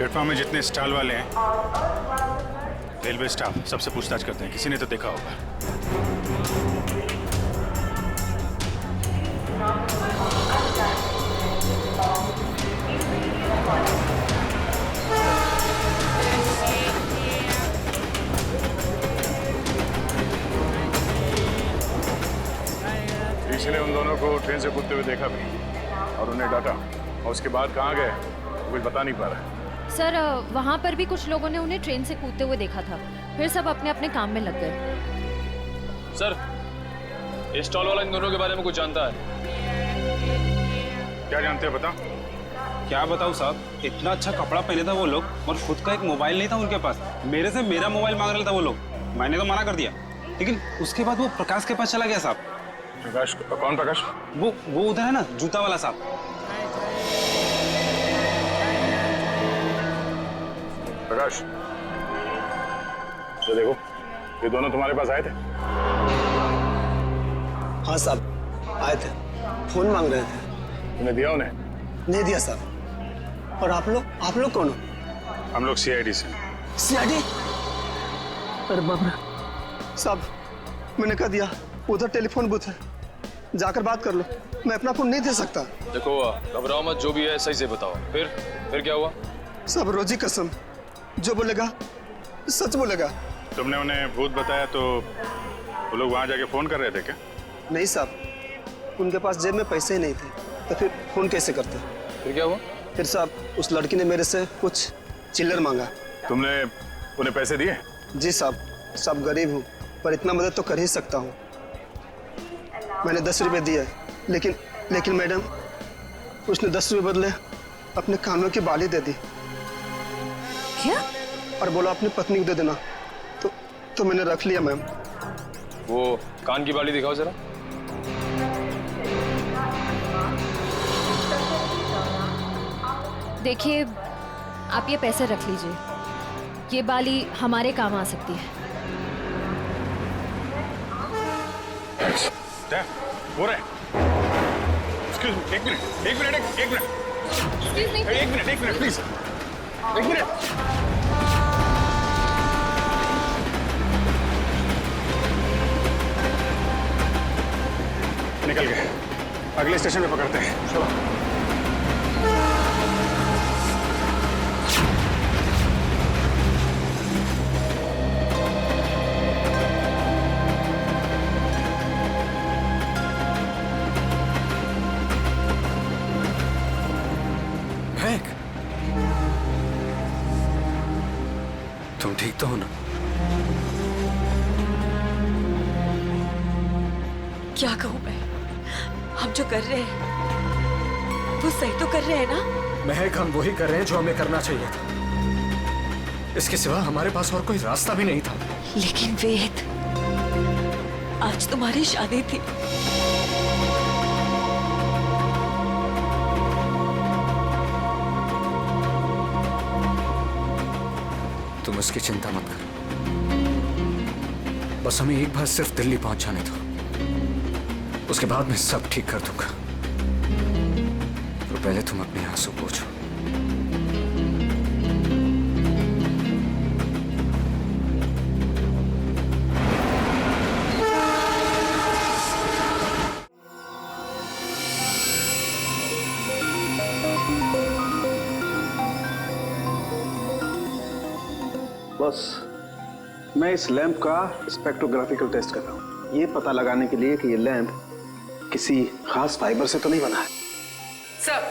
Platform में जितने stall वाले हैं, रेलवे स्टाफ सबसे पूछताछ करते हैं, किसी ने तो देखा होगा। किसी ने उन दोनों को ट्रेन से कूदते हुए देखा भी और उन्हें डांटा, और उसके बाद कहाँ गए कुछ बता नहीं पा रहा। सर वहाँ पर भी कुछ लोगों ने उन्हें ट्रेन से कूदते हुए देखा था, फिर सब अपने अपने काम में लग गए। सर, इस स्टॉल वाला इन दोनों के बारे में कुछ जानता है? क्या जानते हो बता? क्या बताऊं साहब, इतना अच्छा कपड़ा पहने था वो लोग और खुद का एक मोबाइल नहीं था उनके पास। मेरे से मेरा मोबाइल मांग रहा था वो लोग, मैंने तो मना कर दिया, लेकिन उसके बाद वो प्रकाश के पास चला गया साहब। प्रकाश? कौन प्रकाश? वो उधर है ना, जूता वाला साहब। प्रकाश, तो देखो ये दोनों तुम्हारे पास आए थे? हाँ साहब, आए थे, फोन मांग रहे थे। तुमने दिया उन्हें? नहीं दिया साहब। और आप लोग कौन हो? हम लोग सीआईडी से। सीआईडी? अरे बाप रे साहब, मैंने कह दिया उधर टेलीफोन बूथ है, जाकर बात कर लो, मैं अपना फोन नहीं दे सकता। देखो घबराओ मत, जो भी है सही से बताओ। फिर क्या हुआ? सब रोजी कसम, जो बोलेगा सच बोलेगा। तुमने उन्हें भूत बताया तो वो लोग वहां जाके फोन कर रहे थे क्या? नहीं साहब, उनके पास जेब में पैसे ही नहीं थे, तो फिर फोन कैसे करते? फिर क्या हुआ? फिर साहब उस लड़की ने मेरे से कुछ चिल्लर मांगा। तुमने उन्हें पैसे दिए? जी साहब, सब गरीब हूँ पर इतना मदद तो कर ही सकता हूँ। मैंने 10 रुपये दिए, लेकिन मैडम उसने 10 रुपये बदले अपने कानों की बाली दे दी। क्या? और बोला अपनी पत्नी को दे देना, तो मैंने रख लिया मैम। वो कान की बाली दिखाओ जरा। देखिए, आप ये पैसे रख लीजिए, ये बाली हमारे काम आ सकती है। हो रहा है। Excuse me, एक मिनट प्लीज, एक मिनट। निकल गए, अगले स्टेशन पे पकड़ते हैं। चलो। तुम ठीक तो हो ना? क्या कहूँ मैं, हम जो कर रहे हैं वो सही तो कर रहे हैं ना? महक, हम वही कर रहे हैं जो हमें करना चाहिए था। इसके सिवा हमारे पास और कोई रास्ता भी नहीं था। लेकिन वेद, आज तुम्हारी शादी थी। तुम उसकी चिंता मत करो, बस हमें एक बार सिर्फ दिल्ली पहुंचाने दो, उसके बाद मैं सब ठीक कर दूंगा। तो पहले तुम अपने आंसू पोंछो। बस मैं इस लैंप का स्पेक्ट्रोग्राफिकल टेस्ट कर रहा हूँ, ये पता लगाने के लिए कि ये लैंप किसी खास फाइबर से तो नहीं बना है। सर,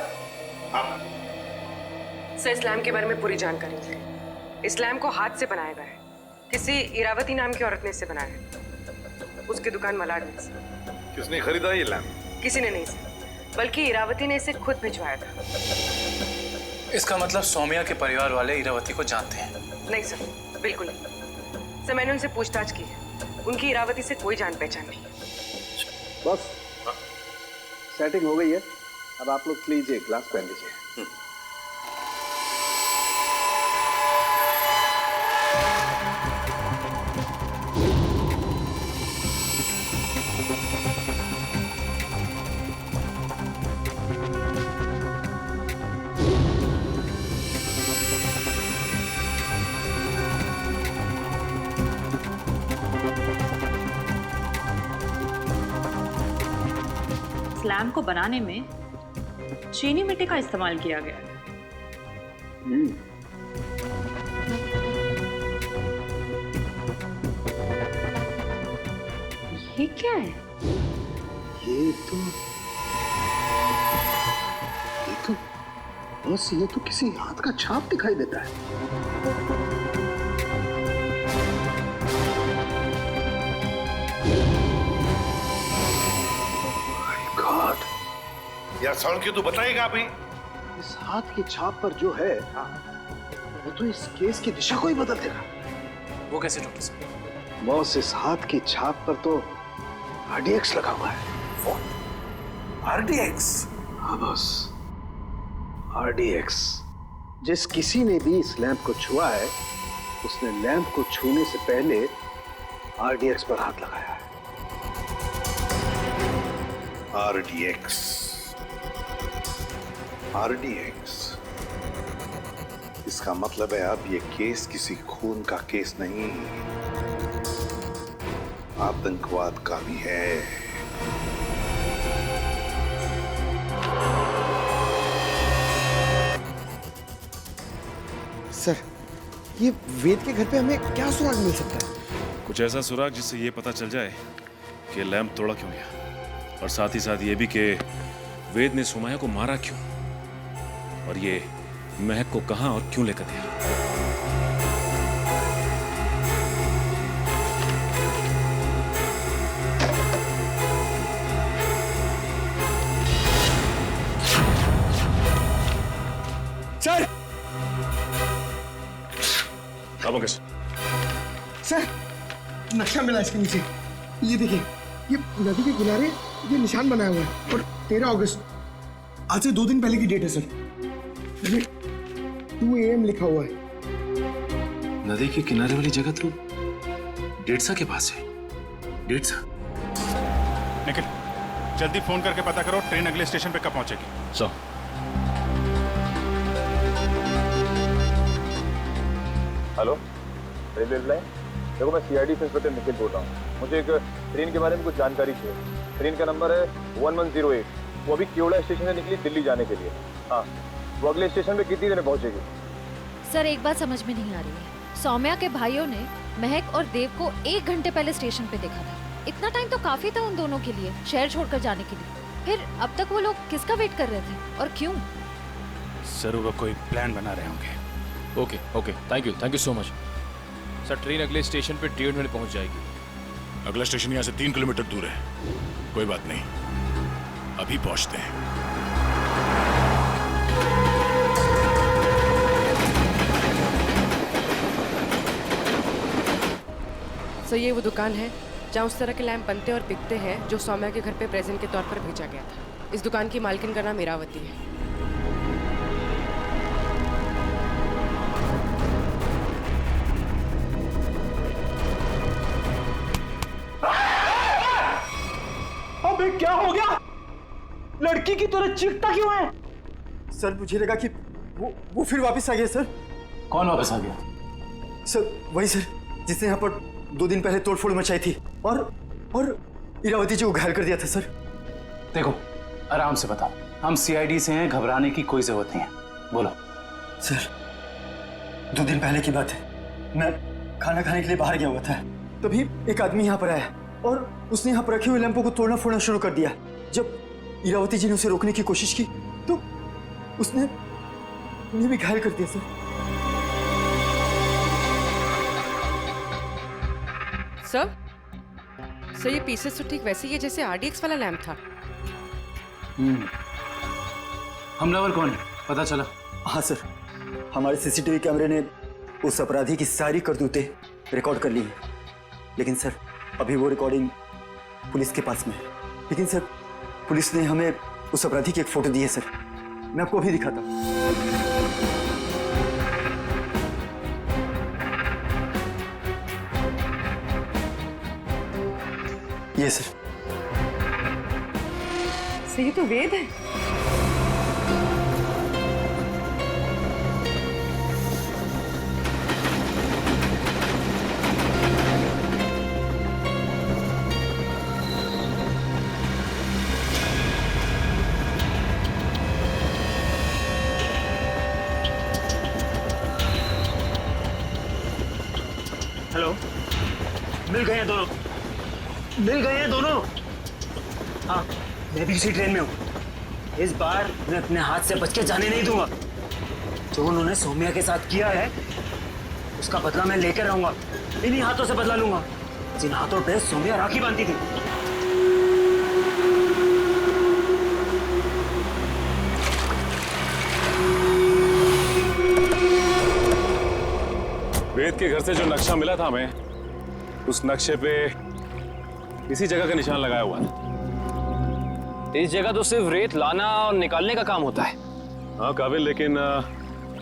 सर इस लैम्प के बारे में पूरी जानकारी है। इस लैम्प को हाथ से बनाया गया है, किसी इरावती नाम की औरत ने इसे बनाया है, उसकी दुकान मलाड में से। किसने खरीदा ये लैंप? किसी ने नहीं सर, बल्कि इरावती ने इसे खुद भिजवाया था। इसका मतलब सौम्या के परिवार वाले इरावती को जानते हैं? नहीं सर, बिल्कुल नहीं सर, मैंने उनसे पूछताछ की है, उनकी इरावती से कोई जान पहचान नहीं। बस सेटिंग हो गई है, अब आप लोग प्लीज एक ग्लास पहन लीजिए। लैम्प को बनाने में चीनी मिट्टी का इस्तेमाल किया गया है। ये क्या है? ये तो बस ये तो किसी हाथ का छाप दिखाई देता है। यार साउंड क्यों तू बताएगा अभी? इस हाथ की छाप पर जो है वो तो इस केस की दिशा को ही बदल देगा। वो कैसे डॉक्टर साहब? बॉस, इस हाथ की छाप पर तो RDX लगा हुआ है। RDX? हाँ बॉस, RDX। जिस किसी ने भी इस लैंप को छुआ है उसने लैंप को छूने से पहले RDX पर हाथ लगाया है। RDX। इसका मतलब है अब ये केस किसी खून का केस नहीं, आतंकवाद का भी है। सर, ये वेद के घर पे हमें क्या सुराग मिल सकता है? कुछ ऐसा सुराग जिससे ये पता चल जाए कि लैंप तोड़ा क्यों गया, और साथ ही साथ ये भी कि वेद ने सुमाया को मारा क्यों, और ये महक को कहां और क्यों लेकर गया। सर! अब कैसे? सर, नक्शा मिला इसके नीचे। ये देखिए, ये नदी के किनारे ये निशान बनाया हुआ है और 13 अगस्त, आज से 2 दिन पहले की डेट है सर। ये 2 AM लिखा हुआ है। नदी के किनारे वाली जगह तो डेढ़सा के पास है। डेढ़सा? निखिल, जल्दी फोन करके पता करो ट्रेन अगले स्टेशन पे कब पहुंचेगी। So hello, railway line. देखो, मैं CID से इंस्पेक्टर निखिल बोल रहा हूँ। मुझे एक ट्रेन के बारे में कुछ जानकारी चाहिए। ट्रेन का नंबर है 1108। वो अभी केवड़ा स्टेशन से निकली दिल्ली जाने के लिए। हाँ, वो अगले स्टेशन पे कितनी देर में पहुंचेगी? सर, एक बात समझ में नहीं आ रही है। सौम्या के भाइयों ने महक और देव को 1 घंटे पहले स्टेशन पे देखा था। इतना टाइम तो काफी था उन दोनों के लिए शहर छोड़कर जाने के लिए। फिर अब तक वो लोग किसका वेट कर रहे थे और क्यों? जरूर वो कोई प्लान बना रहे होंगे। Okay, thank you so much. Sir, train अगले स्टेशन पे 1.5 मिनट पहुंच जाएगी। अगला स्टेशन यहाँ से 3 किलोमीटर दूर है। कोई बात नहीं, अभी पहुंचते हैं। सर, ये वो दुकान है जहाँ उस तरह के लैंप बनते और बिकते हैं जो सौम्या के घर पे प्रेजेंट के तौर पर भेजा गया था। इस दुकान की मालकिन का नाम इरावती है। अबे क्या हो गया? लड़की की तरह चीखता क्यों है? सर, मुझे लगा कि वो फिर वापस आ गया सर। कौन वापस आ गया? सर, वही सर जिसने यहाँ पर 2 दिन पहले तोड़फोड़ मचाई थी और इरावती जी को घायल कर दिया था सर। देखो, आराम से बताओ। हम CID से हैं, घबराने की कोई जरूरत नहीं है। बोलो। सर, 2 दिन पहले की बात है। मैं खाना खाने के लिए बाहर गया हुआ था, तभी एक आदमी यहाँ पर आया और उसने यहाँ पर रखे हुए लैंपों को तोड़ना फोड़ना शुरू कर दिया। जब इरावती जी ने उसे रोकने की कोशिश की तो उसने उन्हें भी घायल कर दिया सर। सर, ये पीसेस तो ठीक वैसे ही है जैसे RDX वाला लैंप था। हमलावर कौन है, पता चला? हाँ सर, हमारे CCTV कैमरे ने उस अपराधी की सारी करतूतें रिकॉर्ड कर ली हैं। लेकिन सर, अभी वो रिकॉर्डिंग पुलिस के पास में है। लेकिन सर, पुलिस ने हमें उस अपराधी की एक फोटो दी है सर। मैं आपको अभी दिखाता हूँ। ये सर। ये तो वेद है। हेलो, मिल गए हैं दोनों, मिल गए हैं दोनों। हाँ, मैं भी इसी ट्रेन में हूँ। इस बार मैं अपने हाथ से बच के जाने नहीं दूंगा। जो उन्होंने सौम्या के साथ किया है उसका बदला मैं लेकर रहूंगा। इन्हीं हाथों से बदला लूंगा जिन हाथों पे सौम्या राखी बांधती थी। वेद के घर से जो नक्शा मिला था हमें, उस नक्शे पे इसी जगह का निशान लगाया हुआ था। इस जगह तो सिर्फ रेत लाना और निकालने का काम होता है। हाँ काबिल, लेकिन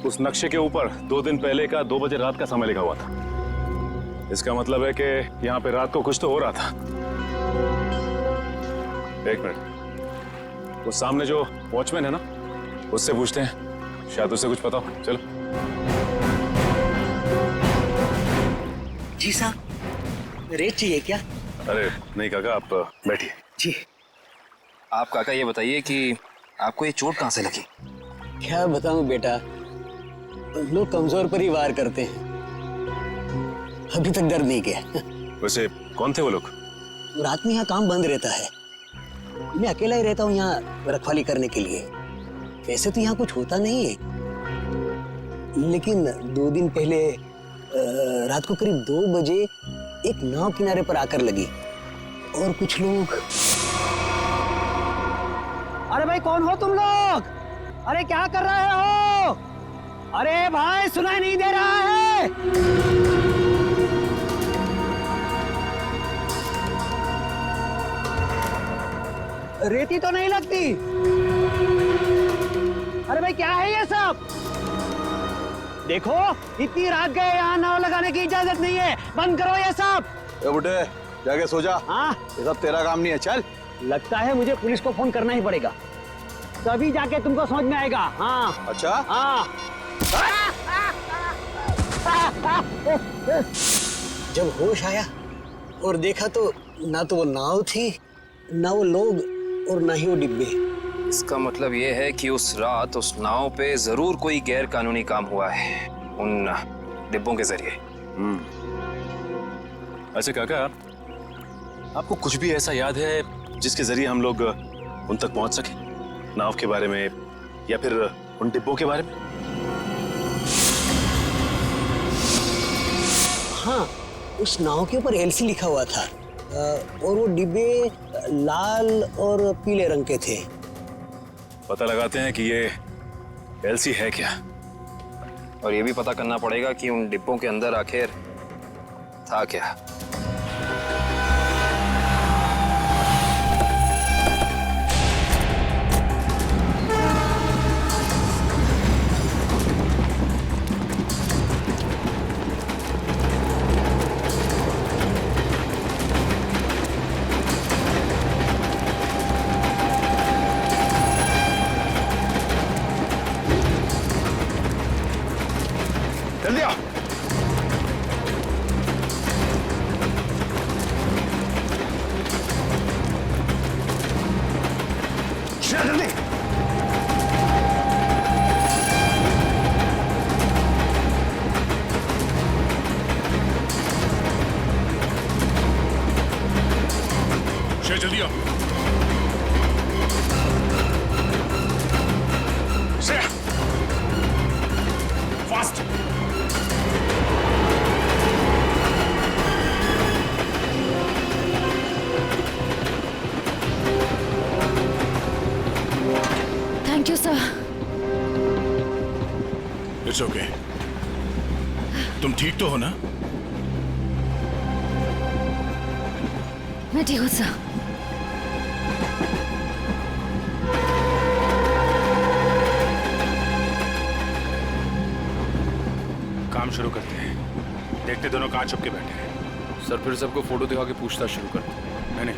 उस नक्शे के ऊपर 2 दिन पहले का 2 बजे रात का समय लिखा हुआ था। इसका मतलब है कि यहाँ पे रात को कुछ तो हो रहा था। एक मिनट, वो सामने जो वॉचमैन है ना, उससे पूछते हैं, शायद उसे कुछ पता हो। चलो। जी साहब, रेत चाहिए क्या? अरे नहीं काका, आप बैठिए। जी। आप काका ये बताइए कि आपको ये चोट कहाँ से लगी? क्या बताऊं बेटा, लोग कमजोर पर ही वार करते हैं। अभी तक दर्द नहीं किया। वैसे कौन थे वो लोग? रात में यहाँ काम बंद रहता है, मैं अकेला ही रहता हूँ यहाँ रखवाली करने के लिए। वैसे तो यहाँ कुछ होता नहीं है, लेकिन 2 दिन पहले रात को करीब 2 बजे एक नाव किनारे पर आकर लगी और कुछ लोग। अरे भाई, कौन हो तुम लोग? अरे क्या कर रहे हो? अरे भाई, सुनाई नहीं दे रहा है? रेती तो नहीं लगती। अरे भाई, क्या है ये सब? देखो, इतनी रात गए, यहाँ नाव लगाने की इजाजत नहीं है। बंद करो ये सब। ए बुड्ढे, जाके सो जा। हाँ, ये सब तेरा काम नहीं है। चल। लगता है मुझे पुलिस को फोन करना ही पड़ेगा, तभी जाके तुमको समझ में आएगा। हाँ। अच्छा? हाँ। जब होश आया और देखा तो ना तो वो नाव थी, ना वो लोग, और ना ही वो डिब्बे। इसका मतलब ये है कि उस रात उस नाव पे जरूर कोई गैर कानूनी काम हुआ है उन डिब्बों के जरिए। अच्छा काका, आपको कुछ भी ऐसा याद है जिसके जरिए हम लोग उन तक पहुंच सके? नाव के बारे में या फिर उन डिब्बों के बारे में? हाँ, उस नाव के ऊपर एलसी लिखा हुआ था और वो डिब्बे लाल और पीले रंग के थे। पता लगाते हैं कि ये एलसी है क्या, और ये भी पता करना पड़ेगा कि उन डिब्बों के अंदर आखिर था क्या। जल्दी आ। जल्दी। जल्दी आओ। Fast. Thank you sir. It's okay. तुम ठीक तो हो ना? मैं ठीक हूँ सर। काम शुरू करते हैं। देखते दोनों कहाँ छुप के बैठे हैं। सर फिर सबको फोटो दिखा के पूछताछ शुरू करते हैं। नहीं,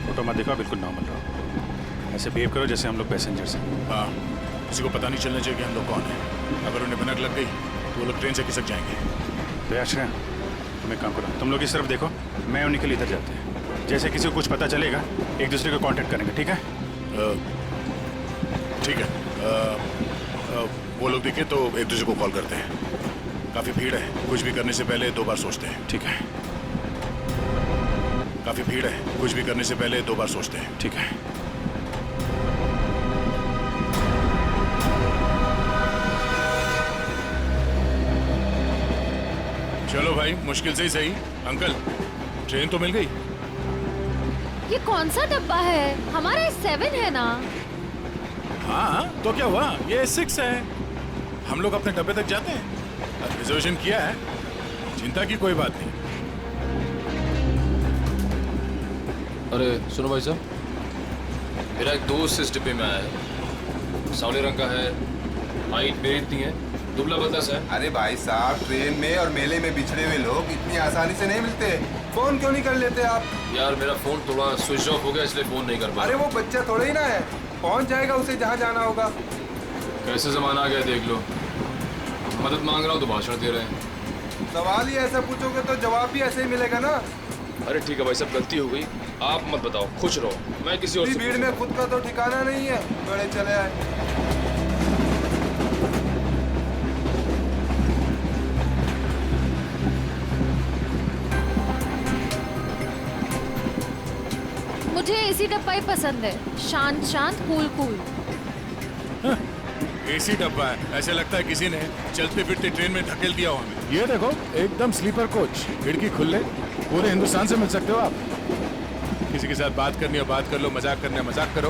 फोटो मत दिखाओ, बिल्कुल नॉर्मल रहो। ऐसे बिहेव करो जैसे हम लोग पैसेंजर्स हैं। हाँ, किसी को पता नहीं चलना चाहिए कि हम लोग कौन हैं। अगर उन्हें भनक लग गई तो वो लोग ट्रेन से खिसक जाएंगे। तो आश्रय, तुम एक काम करो, तुम लोग इस तरफ देखो, मैं उन्हीं के लिए इधर जाते हैं। जैसे किसी को कुछ पता चलेगा, एक दूसरे को कांटेक्ट करेंगे, ठीक है? ठीक है। वो लोग दिखे तो एक दूसरे को कॉल करते हैं। काफी भीड़ है, कुछ भी करने से पहले 2 बार सोचते हैं। ठीक है। काफी भीड़ है, कुछ भी करने से पहले 2 बार सोचते हैं। ठीक है। चलो भाई, मुश्किल से ही सही। अंकल, ट्रेन तो मिल गई। ये कौन सा डब्बा है? हमारा 7 है ना। हाँ, तो क्या हुआ? ये 6 है। हम लोग अपने डब्बे तक जाते हैं। रिजर्वेशन किया है, चिंता की कोई बात नहीं। अरे सुनो भाई साहब, मेरा एक दोस्त इस डिब्बे में आया है। सावले रंग का है, हाइट मेरी इतनी है, दुबला पतला सा है। अरे भाई साहब, ट्रेन में और मेले में बिछड़े हुए लोग इतनी आसानी से नहीं मिलते। फोन क्यों नहीं कर लेते आप? यार मेरा फोन थोड़ा स्विच ऑफ हो गया, इसलिए फोन नहीं कर पाया। अरे वो बच्चा थोड़ा ही ना है, पहुंच जाएगा उसे जहाँ जाना होगा। कैसे जमाना आ गया देख लो, मदद मांग रहा हूँ तो भाषण दे रहे हैं। सवाल ही ऐसा पूछोगे तो जवाब भी ऐसे ही मिलेगा ना। अरे ठीक है भाई साहब, गलती हो गई, आप मत बताओ, खुश रहो, मैं किसी और से भीड़ में खुद का तो ठिकाना नहीं है, बड़े चले आए। मुझे एसी डब्बा ही पसंद है, शांत शांत, कूल कूल। एसी डब्बा है, ऐसे लगता है किसी ने चलते फिरते ट्रेन में धकेल दिया हो हमें। ये देखो, एकदम स्लीपर कोच, खिड़की खुले, पूरे हिंदुस्तान से मिल सकते हो आप। किसी के साथ बात करनी हो बात कर लो, मजाक करना है मजाक करो,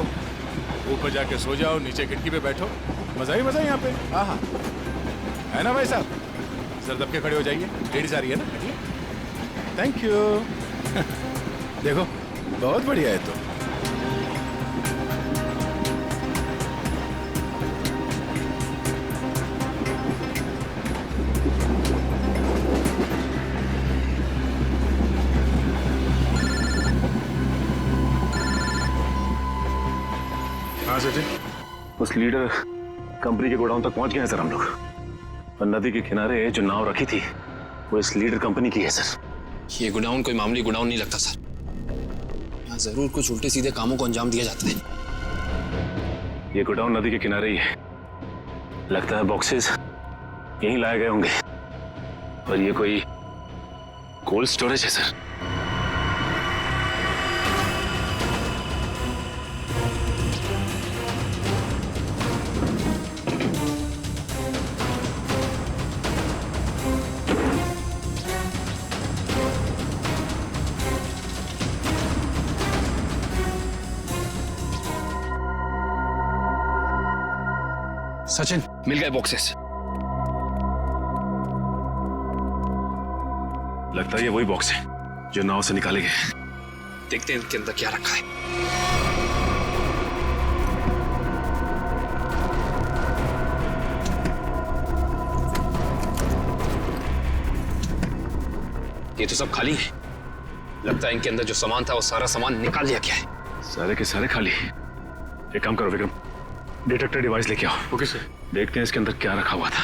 ऊपर जाके सो जाओ, नीचे खिड़की पे बैठो, मजा ही मजा यहाँ पे। हाँ, है ना भाई साहब? सर दब के खड़े हो जाइए, लेडीज आ रही है ना। Thank you. देखो, बहुत बढ़िया है तो। हाँ सचिन, उस लीडर कंपनी के गोडाउन तक पहुंच गए हैं सर हम लोग। और नदी के किनारे जो नाव रखी थी वो इस लीडर कंपनी की है सर। ये गोडाउन कोई मामूली गोडाउन नहीं लगता सर, यहाँ जरूर कुछ उल्टे सीधे कामों को अंजाम दिया जाता है। ये गोडाउन नदी के किनारे ही है, लगता है बॉक्सेस यहीं लाए गए होंगे और ये कोई कोल्ड स्टोरेज है सर। सचिन, मिल गए बॉक्सेस। लगता है ये वही बॉक्स है जो नाव से निकाले गए। देखते हैं इनके अंदर क्या रखा है। ये तो सब खाली है, लगता है इनके अंदर जो सामान था वो सारा सामान निकाल लिया गया है। सारे के सारे खाली। एक काम करो विक्रम, डिटेक्टर डिवाइस लेके आओ। Okay sir. देखते हैं इसके अंदर क्या रखा हुआ था।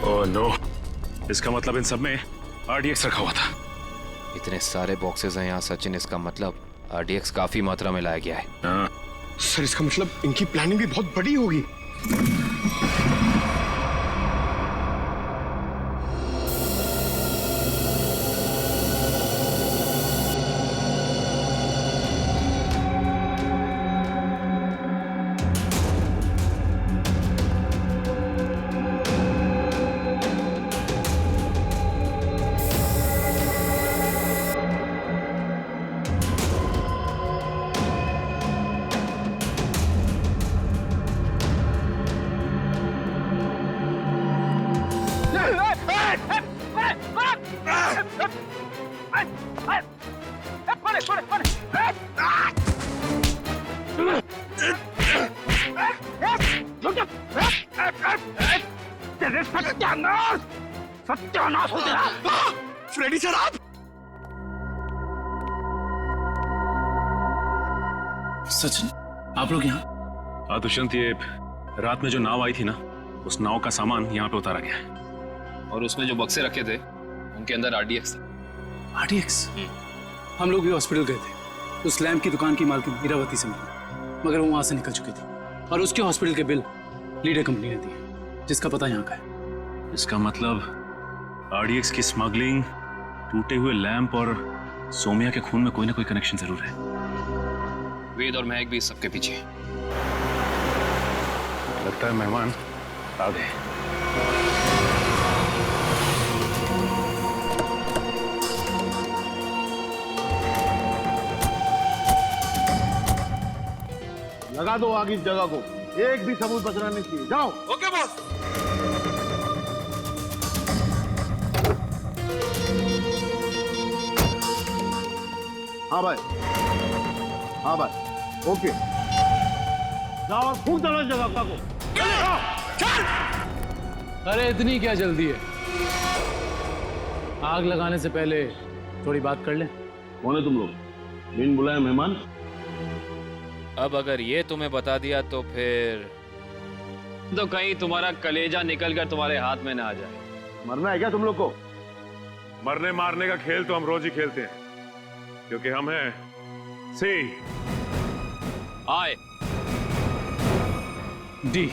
ओह नो, इसका मतलब इन सब में RDX रखा हुआ था। इतने सारे बॉक्सेस हैं यहाँ सचिन, इसका मतलब RDX काफी मात्रा में लाया गया है। हाँ। सर इसका मतलब इनकी प्लानिंग भी बहुत बड़ी होगी। सत्यानाश हो तेरा। फ्रेडी सर आप सचिन, आप लोग यहाँ? दुष्यंत, ये रात में जो नाव आई थी ना, उस नाव का सामान यहाँ पे उतारा गया है। और उसमें जो बक्से रखे थे उनके अंदर RDX था। RDX? हम लोग भी हॉस्पिटल गए थे, उस लैम्प की दुकान की मालकिन इरावती से मिली, मगर वो वहां से निकल चुकी थी और उसके हॉस्पिटल के बिल लीडर कंपनी ने दिए, जिसका पता यहाँ का है। इसका मतलब RDX की स्मगलिंग, टूटे हुए लैंप और सोमिया के खून में कोई ना कोई कनेक्शन जरूर है। वेद और महक भी इस सबके पीछे। लगता है मेहमान आ गए। लगा दो आग इस जगह को, एक भी सबूत बचना नहीं चाहिए। जाओ। Okay boss. हाँ भाई, हाँ भाई, ओके। जाओ और फूंक दो इस जगह को। अरे इतनी क्या जल्दी है? आग लगाने से पहले थोड़ी बात कर लें। कौन है तुम लोग? बिन बुलाए मेहमान? अब अगर ये तुम्हें बता दिया तो फिर तो कहीं तुम्हारा कलेजा निकल कर तुम्हारे हाथ में ना आ जाए। मरना है क्या तुम लोग को? मरने मारने का खेल तो हम रोज ही खेलते हैं, क्योंकि हम हैं सी आए डी।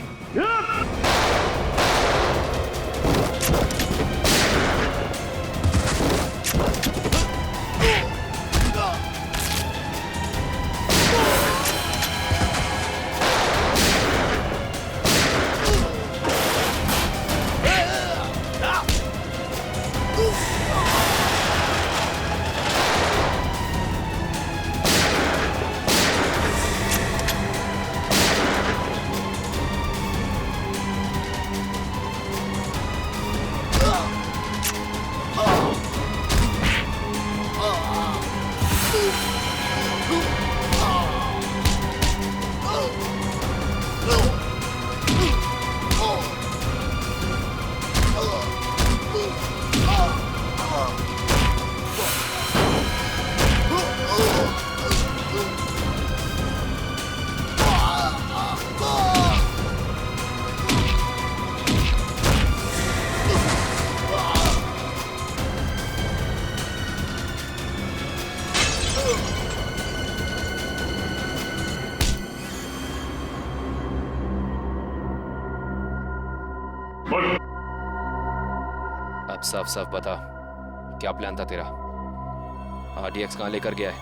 अब साफ साफ बता, क्या प्लान था तेरा? RDX कहाँ लेकर गया है?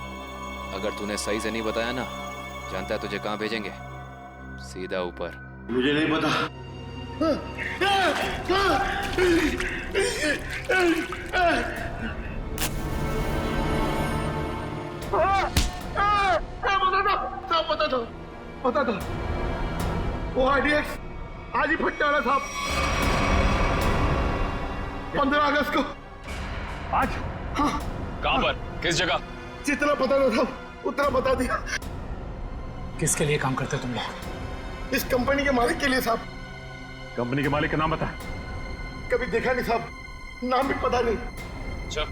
अगर तूने सही से नहीं बताया ना, जानता है तुझे कहाँ भेजेंगे? सीधा ऊपर। मुझे नहीं पता। पता था वो RDX आज ही फटने वाला था। 15 अगस्त को। आज? हाँ। कहाँ पर? किस जगह? जितना पता था उतना बता दिया। किसके लिए काम करते तुम लोग? इस कंपनी के मालिक के लिए साहब। कंपनी के मालिक का नाम बता। कभी देखा नहीं साहब, नाम भी पता नहीं। अच्छा,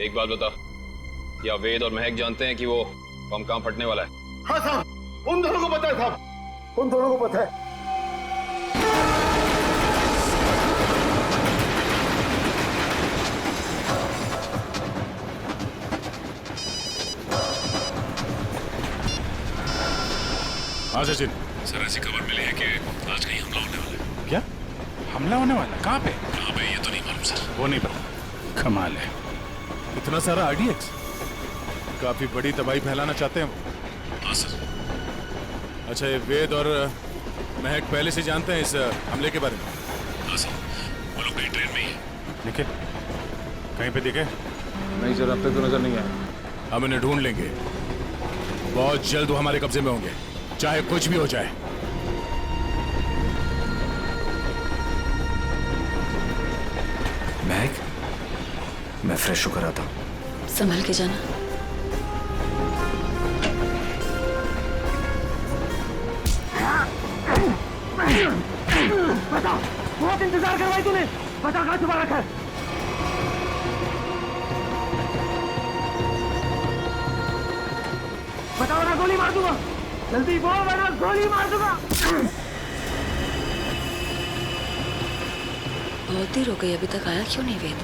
एक बात बता, क्या वेद और महक जानते हैं कि वो बम कहाँ फटने वाला है? हाँ साहब, उन दोनों को पता है साहब, उन दोनों को पता है। हाँ सचिन। सर, ऐसी खबर मिली है कि आज कहीं हमला होने वाला है। क्या हमला होने वाला? कहाँ पे? कहाँ पे ये तो नहीं मालूम सर। वो नहीं पता। कमाल है। इतना सारा RDX? काफी बड़ी तबाही फैलाना चाहते हैं वो। हाँ सर। अच्छा, ये वेद और महक पहले से जानते हैं इस हमले के बारे में? हाँ सर, वो लोग कहीं ट्रेन में ही है। निखिल, कहीं पे दिखे? नहीं सर, अब तक तो नजर नहीं आया। हम इन्हें ढूंढ लेंगे, बहुत जल्द वो हमारे कब्जे में होंगे, चाहे कुछ भी हो जाए। महक, मैं फ्रेश होकर आता हूँ। संभल के जाना। बता, बहुत इंतजार करवाई तूने। बता कहाँ छुपा रखा है? बताओ ना, गोली मार दूंगा। जल्दी बोल वरना गोली मार दूंगा। बहुत देर हो गई, अभी तक आया क्यों नहीं वेद?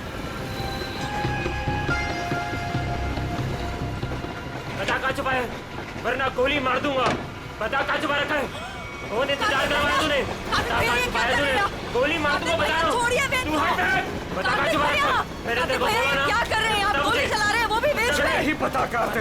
बता कहाँ छुपा है, वरना गोली मार दूंगा। बता कहाँ छुपा रखा है, कौन इंतजार करवाया तूने? बता कहाँ छुपाया तूने, गोली मार दूंगा बता रहा हूँ। तू हट, बता कहाँ छुपा रखा है। मैंने तेरे को बोला ना। क्या कर रहे हैं आप? गोली चला रहे हैं, वो भी वेद में। नहीं पता कहाँ पे।